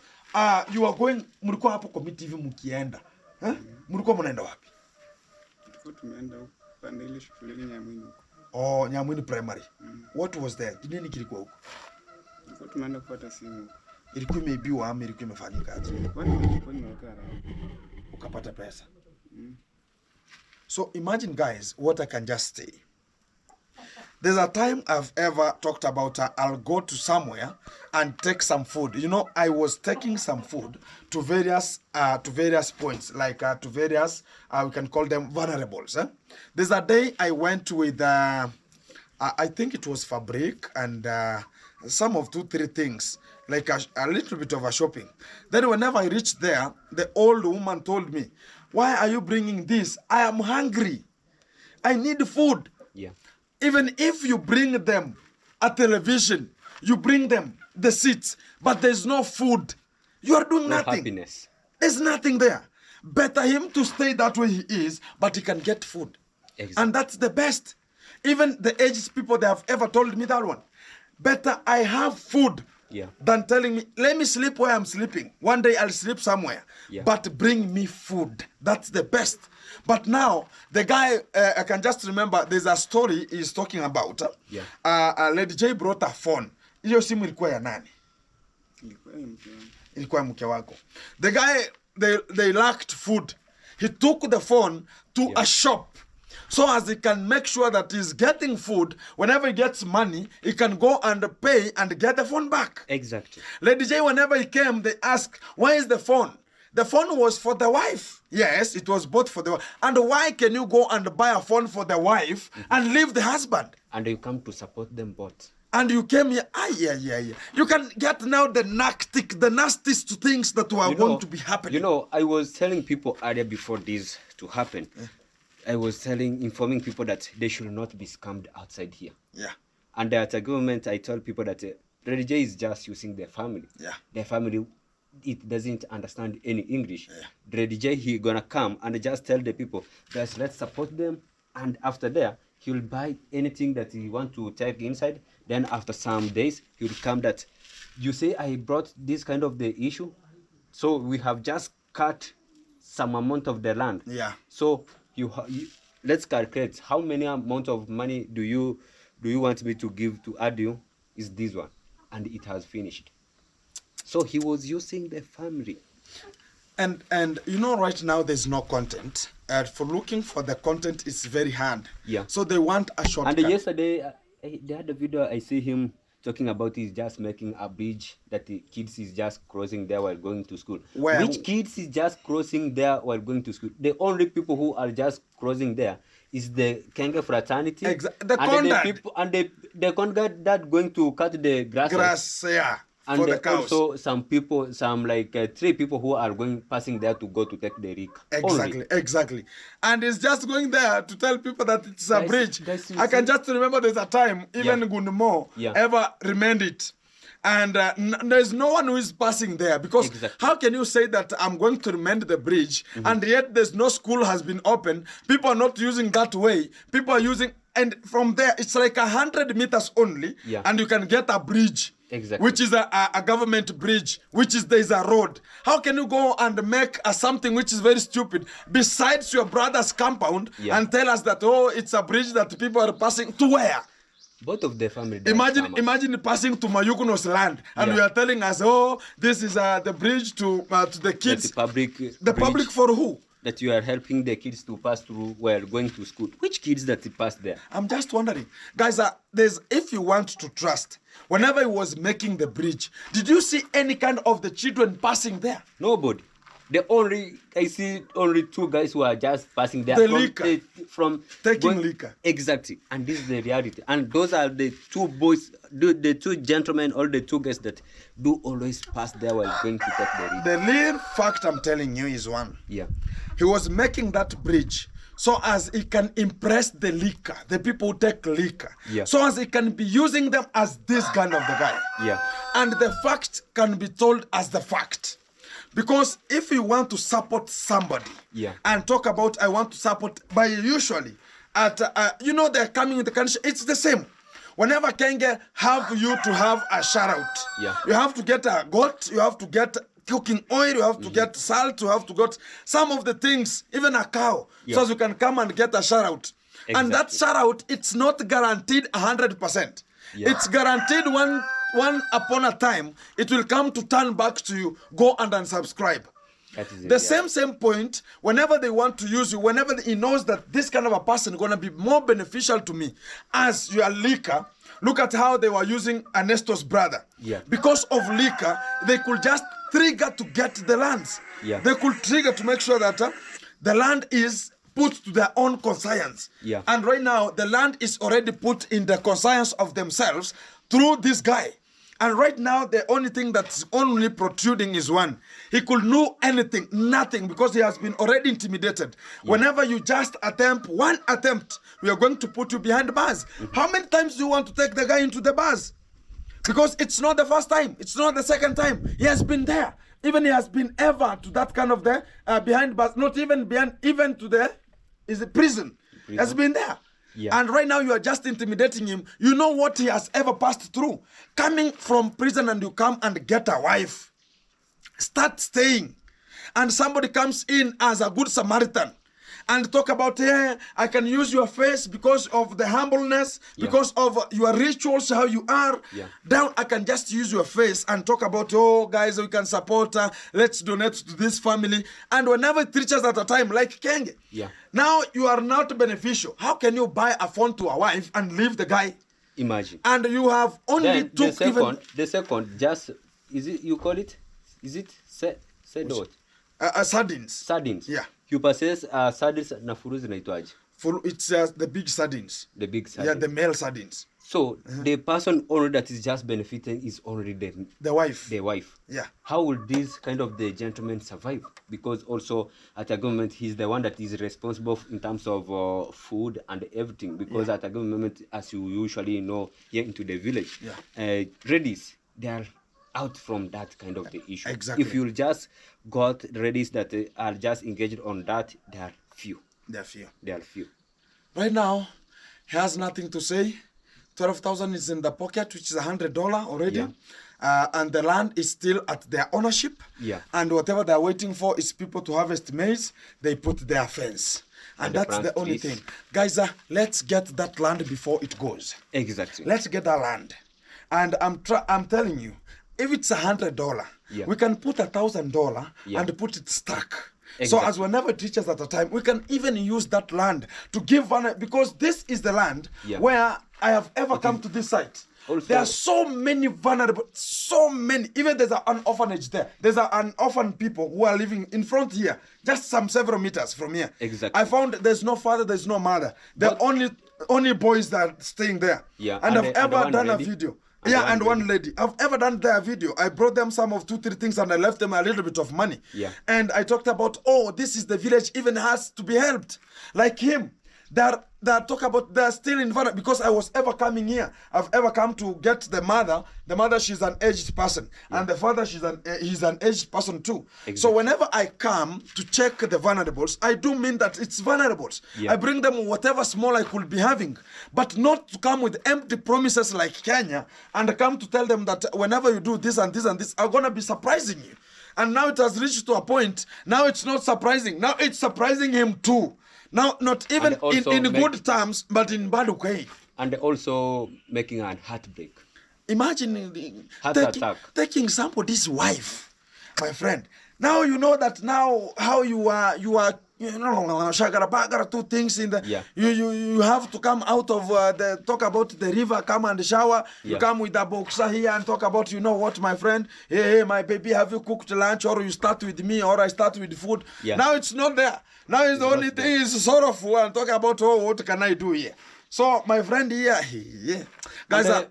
you are going, mulikuwa hapo committee hivi mkienda. Mulikuwa mnaenda wapi? Tumeenda pande ile shule Nyamwini. Oh, Nyamwini primary. What was there? Nini kilikuwa huko? Tumeenda kupata simu. Ilikuwa imeibiwa ama ilikuwa imefanyika aje? Kwani Ukapata pesa. So imagine, guys, what I can just say. There's a time I've ever talked about I'll go to somewhere and take some food. You know, I was taking some food to various points, like to various, we can call them vulnerables. There's a day I went with, I think it was Fabric and some of 2-3 things, like a little bit of a shopping. Then whenever I reached there, the old woman told me, why are you bringing this? I am hungry. I need food. Yeah. Even if you bring them a television, you bring them the seats, but there's no food, you are doing nothing. Happiness. There's nothing there. Better him to stay that way he is, but he can get food. Exactly. And that's the best. Even the aged people, they have ever told me that one. Better I have food than telling me, let me sleep where I'm sleeping. One day I'll sleep somewhere. Yeah. But bring me food. That's the best. But now, the guy, I can just remember, there's a story he's talking about. Lady J brought a phone. Iyo simu ilikuwa ya nani? Ilikuwa ya mke wako. The guy, they lacked food. He took the phone to a shop so as he can make sure that he's getting food. Whenever he gets money, he can go and pay and get the phone back. Exactly. Lady J, whenever he came, they asked, where is the phone? The phone was for the wife. Yes, it was both for the wife. And why can you go and buy a phone for the wife and leave the husband? And you come to support them both. And you came here, yeah. You can get now the nastiest things that were going to be happening. You know, I was telling people earlier before this to happen, I was informing people that they should not be scammed outside here. Yeah. And at a government, I told people that Lady J is just using their family. Yeah. Their family, it doesn't understand any English. Yeah. Lady J, he gonna come and just tell the people, guys, let's support them. And after there, he'll buy anything that he want to take inside. Then after some days, he'll come that, you say I brought this kind of the issue. So we have just cut some amount of the land. Yeah. So you let's calculate how many amount of money do you want me to give to add you is this one, and it has finished. So he was using the family. And you know, right now there's no content. For looking for the content, it's very hard. Yeah. So they want a shortcut. And yesterday, they had a video. I see him talking about he's just making a bridge that the kids is just crossing there while going to school. Where? Which kids is just crossing there while going to school? The only people who are just crossing there is the Kenge fraternity. The and the people and the Conrad that going to cut the grass. Yeah. And for the cows. Also some people, like 3 people who are passing there to go to take the rig. Exactly. And it's just going there to tell people that it's a bridge. I can just remember there's a time even Gundumo ever remained it. And there's no one who is passing there, because how can you say that I'm going to remain the bridge and yet there's no school has been open? People are not using that way. People are using, and from there it's like 100 meters only, and you can get a bridge. Which is a government bridge, which is there's a road. How can you go and make something which is very stupid besides your brother's compound and tell us that, oh, it's a bridge that people are passing to where? Both of the family. Imagine passing to Mayukuno's land and we are telling us, oh, this is the bridge to the kids. The public for who? That you are helping the kids to pass through while going to school. Which kids that he passed there? I'm just wondering. Guys, if you want to trust, whenever he was making the bridge, did you see any kind of the children passing there? Nobody. I see only 2 guys who are just passing there. From taking liquor. Exactly. And this is the reality. And those are the 2 boys, the 2 gentlemen, or the 2 guys that do always pass there while going to take the rig. The real fact I'm telling you is one. Yeah. He was making that bridge so as he can impress the liquor, the people who take liquor. Yeah. So as he can be using them as this kind of the guy. Yeah. And the fact can be told as the fact. Because if you want to support somebody and talk about I want to support, by usually at they're coming in the country, it's the same. Whenever Kenge have you to have a shout out, you have to get a goat, you have to get cooking oil, you have to get salt, you have to get some of the things, even a cow, so as you can come and get a shout out. And that shout out, it's not guaranteed 100%. It's guaranteed one upon a time, it will come to turn back to you. Go and unsubscribe. The same point, whenever they want to use you, whenever he knows that this kind of a person is going to be more beneficial to me as your liquor. Look at how they were using Ernesto's brother. Because of liquor, they could just trigger to get the lands. They could trigger to make sure that the land is put to their own conscience. And right now, the land is already put in the conscience of themselves through this guy. And right now, the only thing that's only protruding is one. He could know anything, nothing, because he has been already intimidated. Whenever you just attempt one attempt, we are going to put you behind bars. How many times do you want to take the guy into the bars? Because it's not the first time. It's not the second time. He has been there. Even he has been ever to that kind of the behind bars. Not even behind, even to the prison. He has been there. And right now you are just intimidating him. You know what he has ever passed through. Coming from prison and you come and get a wife. Start staying. And somebody comes in as a good Samaritan and talk about, hey, I can use your face because of the humbleness, because of your rituals, how you are. Down, I can just use your face and talk about, oh, guys, we can support, let's donate to this family. And whenever it reaches at a time, like Kenge, now you are not beneficial. How can you buy a phone to a wife and leave the guy? Imagine. And you have only then took the second, just, is it, you call it, is it said what? Sardines. Sardines. Yeah. You possess sardines na furu zinaitwaje? It's the big sardines. The big sardines. Yeah, the male sardines. So the person only that is just benefiting is only the wife. The wife. Yeah. How will this kind of the gentleman survive? Because also at a government, he's the one that is responsible in terms of food and everything. Because at a government, as you usually know, here into the village, ladies, they are out from that kind of the issue. Exactly. If you just got ladies that are just engaged on that, they are few. They are few. They are few. Right now, he has nothing to say. 12,000 is in the pocket, which is $100 already. And the land is still at their ownership. And whatever they're waiting for is people to harvest maize. They put their fence. And that's the only thing. Guys, let's get that land before it goes. Exactly. Let's get that land. And I'm telling you, if it's $100, we can put $1,000 and put it stuck. Exactly. So as whenever it reaches at a time, we can even use that land to give because this is the land where I have ever come to this site. Also, there are so many vulnerable, so many. Even there's an orphanage there. There's an orphan people who are living in front here, just several meters from here. Exactly. I found there's no father, there's no mother. They're only boys that are staying there. And I've ever done a video. And one lady. I've ever done their video. I brought them some of 2-3 things and I left them a little bit of money. And I talked about, oh, this is the village even has to be helped. Like him. They're still in Vanna because I was ever coming here. I've ever come to get the mother. The mother, she's an aged person. And the father, he's an aged person too. Exactly. So whenever I come to check the vulnerables, I do mean that it's vulnerables. I bring them whatever small I could be having. But not to come with empty promises like Kenya and come to tell them that whenever you do this and this and this, I'm going to be surprising you. And now it has reached to a point. Now it's not surprising. Now it's surprising him too. Now, not even in good terms, but in bad way. And also making a heartbreak. Imagine taking somebody's wife, my friend. Now you know that how you are shagara bagara, 2 things in the you have to come out of talk about the river, come and shower. You come with a boxer here and talk about, you know what, my friend, hey my baby, have you cooked lunch, or you start with me, or I start with food. Now it's not there. Now it's the only thing is sorrowful and talk about, oh, what can I do here? So my friend here, guys,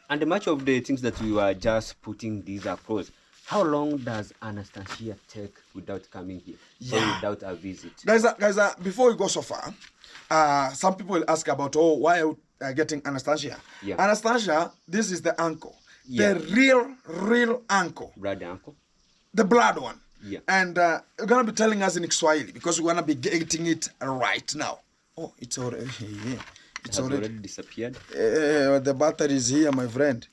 and much of the things that we were just putting these across. How long does Anastasia take without coming here? Or without a visit? Guys, before we go so far, some people will ask about, oh, why are you getting Anastasia? Anastasia, this is the uncle. The real uncle. Blood uncle? The blood one. And you're going to be telling us in Kiswahili because we're going to be getting it right now. Oh, it's already here. It's already disappeared. The battery is here, my friend.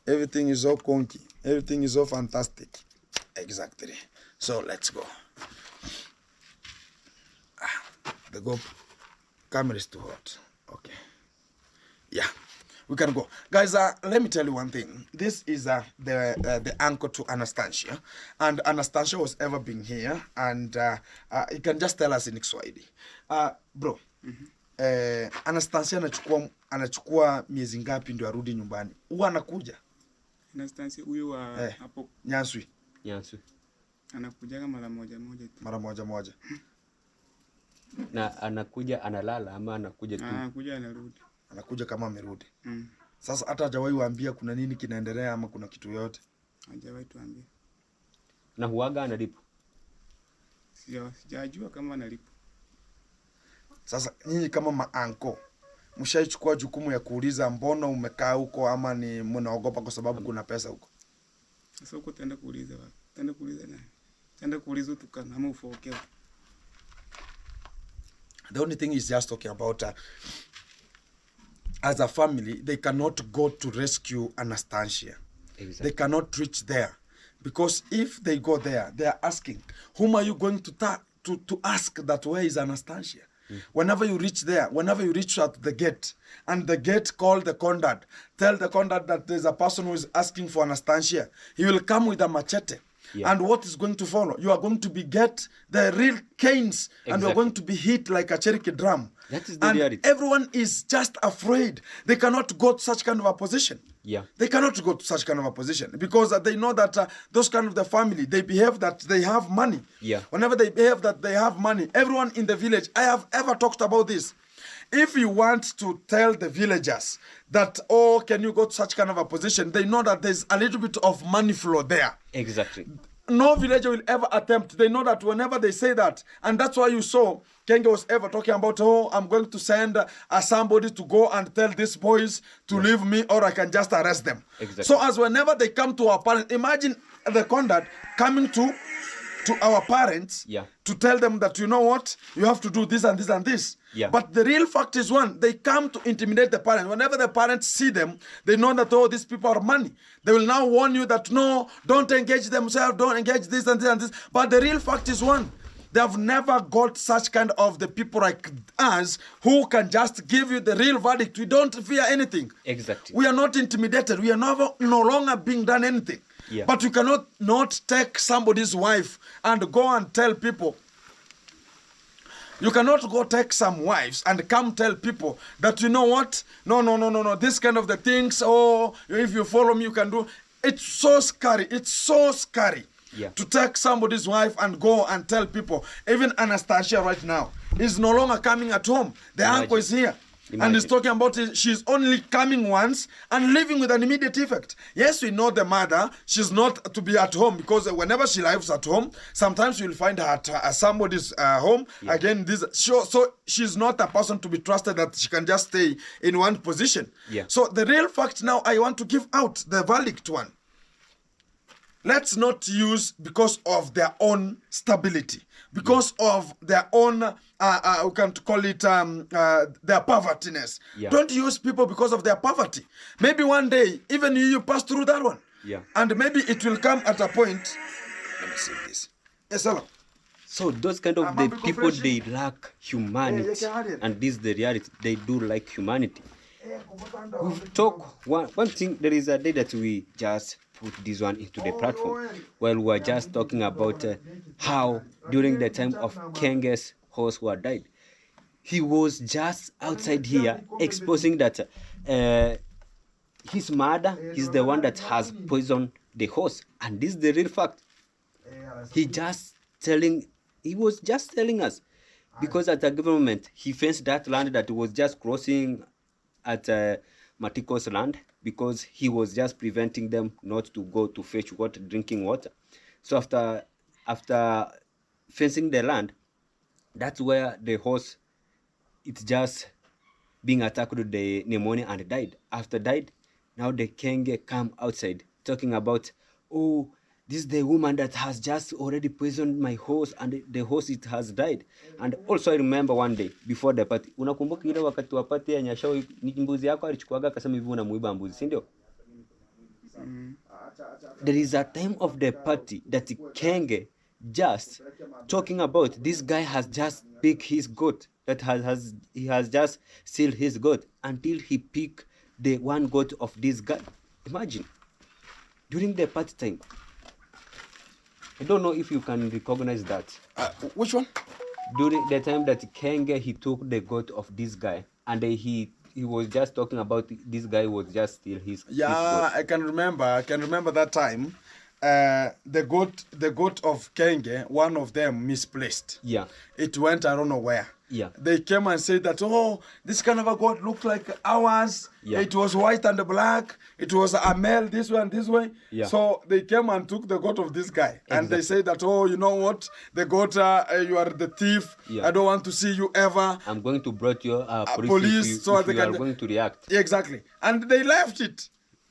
Everything is so conky. Everything is so fantastic. Exactly. So let's go. The camera is too hot. Okay. Yeah, we can go. Guys, let me tell you one thing. This is the anchor to Anastasia. And Anastasia was ever been here. And you can just tell us in Kiswahili. Bro, Anastasia anachukua miezi ngapi ndio arudi nyumbani? Huwa anakuja? Anastasia huyu wa hapo Nyanswi. Anakuja mara moja tu. Mara moja. Na anakuja analala ama anakuja tu? Anakuja anarudi. Anakuja kama amerudi. Sasa hata hajawahi waambia kuna nini kinaendelea ama kuna kitu yote? Hajawahi tuambia. Na huaga analipo? Sijajua kama analipo. Sasa nyinyi kama maanko, mshaichukua jukumu ya kuuliza mbona umekaa huko, ama ni mnaogopa kwa sababu kuna pesa huko? Sasa huko tenda kuuliza wapi? Tenda kuuliza nani? Tenda kuuliza tukana ama ufokewa. The only thing is just talking about as a family, they cannot go to rescue Anastasia. Exactly. They cannot reach there. Because if they go there, they are asking, whom are you going to to ask that where is Anastasia. Whenever you reach there, whenever you reach at the gate, and the gate call the conduct, tell the conduct that there's a person who is asking for Anastasia. He will come with a machete. Yeah. And what is going to follow? You are going to be get the real canes, and you are going to be hit like a Cherokee drum. That is the and reality. everyone is just afraid. They cannot go to such kind of a position. Yeah. They cannot go to such kind of a position because they know that those kind of the family, they behave that they have money. Yeah. Whenever they behave that they have money, everyone in the village, I have ever talked about this. If you want to tell the villagers that, oh, can you go to such kind of a position, they know that there's a little bit of money flow there. Exactly. No villager will ever attempt. They know that whenever they say that, and that's why you saw Kenge was ever talking about, oh, I'm going to send somebody to go and tell these boys to leave me, or I can just arrest them. Exactly. So as whenever they come to our parents, imagine the conduct coming to our parents to tell them that, you know what, you have to do this and this and this. Yeah. But the real fact is one, they come to intimidate the parents. Whenever the parents see them, they know that, oh, these people are money. They will now warn you that, no, don't engage themselves, don't engage this and this and this. But the real fact is one, they have never got such kind of the people like us who can just give you the real verdict. We don't fear anything. Exactly. We are not intimidated. We are no longer being done anything. Yeah. But you cannot not take somebody's wife and go and tell people. You cannot go take some wives and come tell people that, you know what? No. This kind of the things, oh, if you follow me, you can do. It's so scary. It's so scary to take somebody's wife and go and tell people. Even Anastasia right now is no longer coming at home. The uncle is here. And he's talking about she's only coming once and living with an immediate effect. Yes, we know the mother. She's not to be at home because whenever she lives at home, sometimes you'll find her at somebody's home. Yeah. Again, so she's not a person to be trusted that she can just stay in one position. Yeah. So the real fact now, I want to give out the verdict one. Let's not use because of their own stability, because of their own, we can call it their povertiness. Yeah. Don't use people because of their poverty. Maybe one day, even you pass through that one. Yeah. And maybe it will come at a point. Let me see this. Yes, hello. So those kind of the people, they lack humanity. And this is the reality. They do like humanity. We've talked one thing. There is a day that we just put this one into the platform. Well, we were just talking about how during the time of Kenge's horse who had died, he was just outside here exposing that his mother is the one that has poisoned the horse, and this is the real fact. He was just telling us, because at a given moment he fenced that land that was just crossing at Matiko's land, because he was just preventing them not to go to fetch water, drinking water. So after fencing the land, that's where the horse, it's just being attacked with the pneumonia and died. After died, now the Kenge come outside talking about, oh, this is the woman that has just already poisoned my horse and the horse, it has died. And also I remember one day before the party, unakumbuka ile wakati wa party ya Nyashao, ni mbuzi yako alichukuaga akasema hivi unamuiba mbuzi, si ndio? There is a time of the party that Kenge just talking about, this guy has just picked his goat, that he has just sealed his goat until he picked the one goat of this guy. Imagine, during the party time. I don't know if you can recognize that. Which one? During the time that Kenge, he took the goat of this guy, and he was just talking about this guy was just steal his goat. I can remember that time. The goat of Kenge, one of them misplaced. Yeah. It went, I don't know where. Yeah. They came and said that, oh, this kind of a goat looked like ours. Yeah. It was white and black. It was a male this way and this way. Yeah. So they came and took the goat of this guy. Exactly. And they said that, oh, you know what? The goat, you are the thief. Yeah. I don't want to see you ever. I'm going to bring you police so if you are going to react. Exactly. And they left it.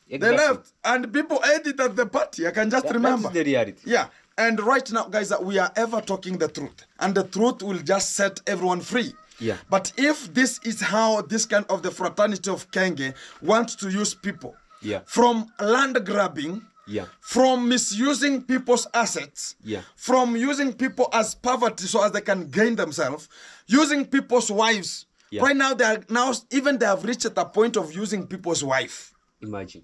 Exactly. They left. And people ate it at the party. I can just remember. That's the reality. Yeah. And right now, guys, we are ever talking the truth. And the truth will just set everyone free. Yeah. But if this is how this kind of the fraternity of Kenge wants to use people, yeah, from land grabbing Yeah. from misusing people's assets, Yeah. from using people as poverty so as they can gain themselves, using people's wives. Yeah. Right now, they have reached at the point of using people's wife. Imagine.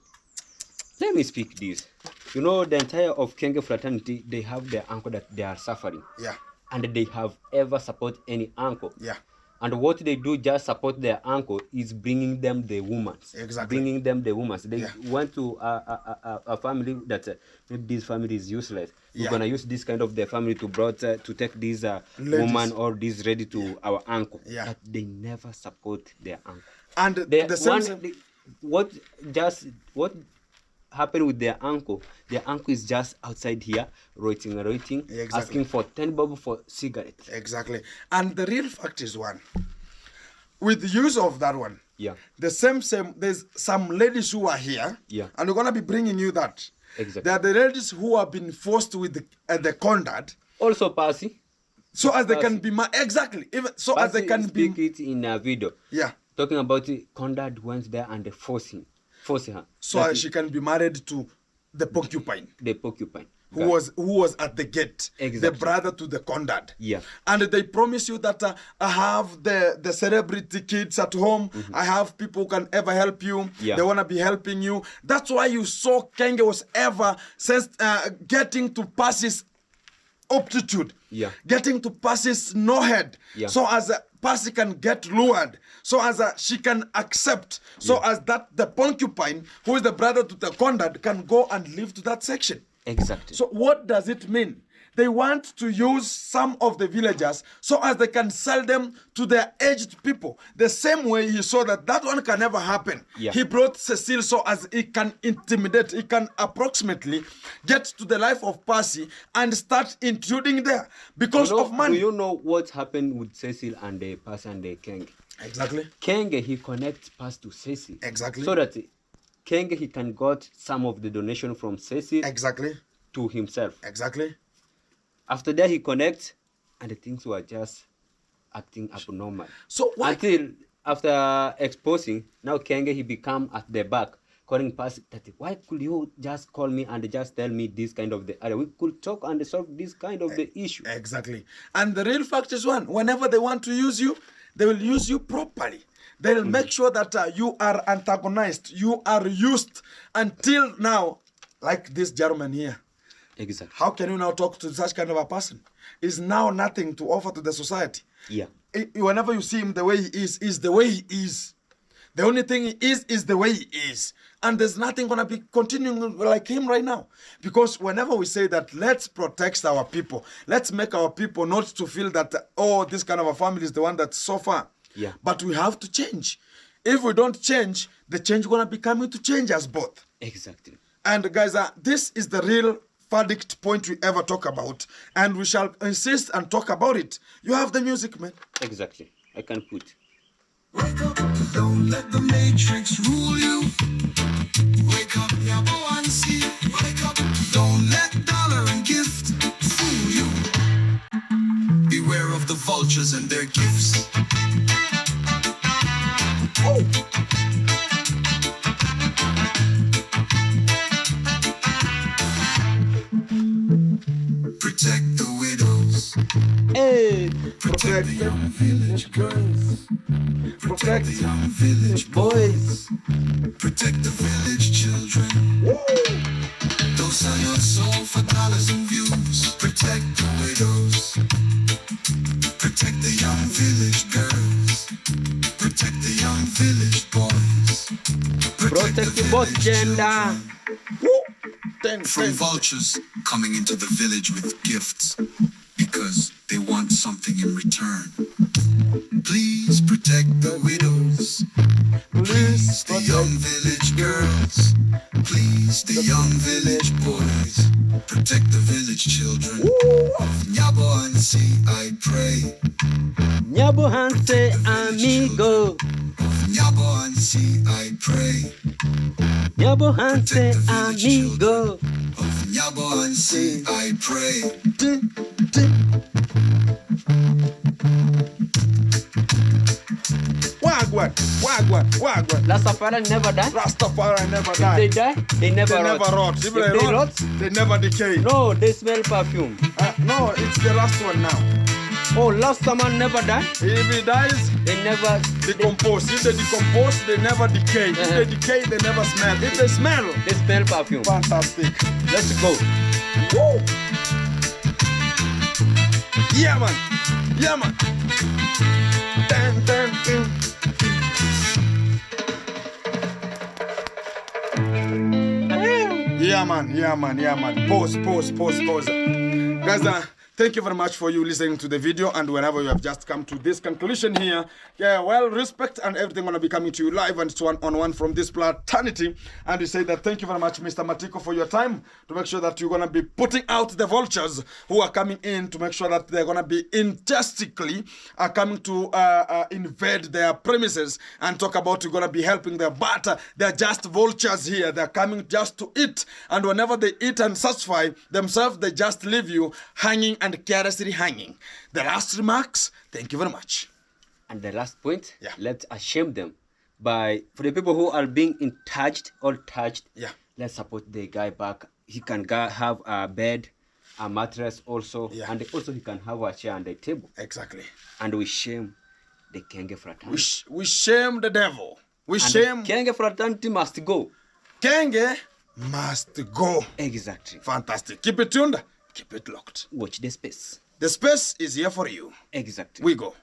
Let me speak this. You know, the entire of Kenge fraternity, they have their uncle that they are suffering. Yeah. And they have ever support any uncle. Yeah. And what they do just support their uncle is bringing them the women. Exactly. Bringing them the women. They Yeah. went to a family that maybe this family is useless. We're Yeah. gonna use this kind of their family to take this woman or this ready to our uncle. Yeah. But they never support their uncle. And the same. What happened with their uncle is just outside here writing, Exactly. asking for 10 bob for cigarette. Exactly. And the real fact is one. With the use of that one, Yeah. the same, there's some ladies who are here, Yeah. and we're gonna be bringing you that. Exactly. They are the ladies who have been forced with the conduct, Also, Percy. so as they can be exactly, even so as they can speak be. it in a video. Yeah. Talking about it, Conrad went there and they forced her. So That as she can be married to the porcupine, the porcupine. who was at the gate, the Exactly. brother to the conduct. Yeah. And they promise you that I have the celebrity kids at home. I have people who can ever help you. Yeah. They want to be helping you. That's why you saw Kenge was ever getting to pass his aptitude. Yeah. Getting to pass his no head. Yeah. So as Percy can get lured, so as she can accept, so as that the porcupine, who is the brother to the conduct, can go and live to that section. Exactly. So what does it mean? They want to use some of the villagers so as they can sell them to their aged people. The same way he saw that one can never happen. Yeah. He brought Cecile so as he can intimidate, he can approximately get to the life of Percy and start intruding there because of money. Do you know what happened with Cecil and the Percy and the Kenge? Exactly. Kenge, he connects Percy to Cecil. Exactly. So that Kenge, he can got some of the donation from Cecil Exactly. to himself. Exactly. After that, he connects, and the things were just acting abnormal. So why? Until after exposing, now Kenge, he become at the back, calling Percy that why could you just call me and just tell me this kind of the area? We could talk and solve this kind of the issue. Exactly. And the real fact is one, whenever they want to use you, they will use you properly. They will make sure that you are antagonized, you are used until now, like this German here. Exactly. How can you now talk to such kind of a person? Is now nothing to offer to the society. Yeah. Whenever you see him the way he is the way he is. The only thing he is the way he is. And there's nothing going to be continuing like him right now. Because whenever we say that, let's protect our people, let's make our people not to feel that, oh, this kind of a family is the one that's so far. Yeah. But we have to change. If we don't change, the change going to be coming to change us both. Exactly. And guys, this is the real verdict point we ever talk about. And we shall insist and talk about it. You have the music, man. Exactly. I can put. Wake up, don't let the matrix rule you. Wake up, Yabo and see. Wake up, don't let dollar and gift fool you. Beware of the vultures and their gifts. Oh. Protect the widows. Hey, Protect the young village girls. Protect the young village boys. Protect the village children. Don't sell your soul for dollars and views. Protect the widows. Protect the young village girls. Protect the young village boys. Protect the both gender. From vultures coming into the village with gifts because they want something in return. Please protect the widows. Please the young village girls. Please the young village boys. Protect the village children. Of Nyabo and see, I pray. Nyabo Hanse amigo. Nyabo and see, I pray. Nyabo Hanse amigo. Of Nyabo and see, I pray. Wagwan. Wagwan, wagwan, wagwan. Rastafari never die. Rastafari never They die. die, they never They rot. never rot. If If they they rot, rot, they never decay. no, they smell perfume. No, it's the last one now. Oh, last summer never die. If he dies, They never decompose. If they decompose, they never decay. If they decay, they never smell. If they smell, they smell perfume. fantastic. Let's go. Woo! Yeah, man. Yeah, man. Dun, dun, dun. Yeah, man. Yeah, man. Yeah, man. Pause. Guys, thank you very much for you listening to the video, and whenever you have just come to this conclusion here, yeah, well, respect and everything gonna be coming to you live and it's one-on-one from this fraternity. And we say that thank you very much, Mr. Matiko, for your time to make sure that you're gonna be putting out the vultures who are coming in to make sure that they're gonna be injustifiably coming to invade their premises and talk about you're gonna be helping them, but they're just vultures here. They're coming just to eat, and whenever they eat and satisfy themselves, they just leave you hanging and carelessly hanging. The last remarks, thank you very much. And the last point, Yeah. let's shame them by, for the people who are being touched, Yeah. let's support the guy back. He can have a bed, a mattress also, Yeah. and also he can have a chair and a table. Exactly. And we shame the Kenge fraternity. We shame the devil. We And shame. the Kenge fraternity must go. Kenge must go. Exactly. Fantastic. Keep it tuned. Keep it locked. Watch the space. The space is here for you. Exactly. We go.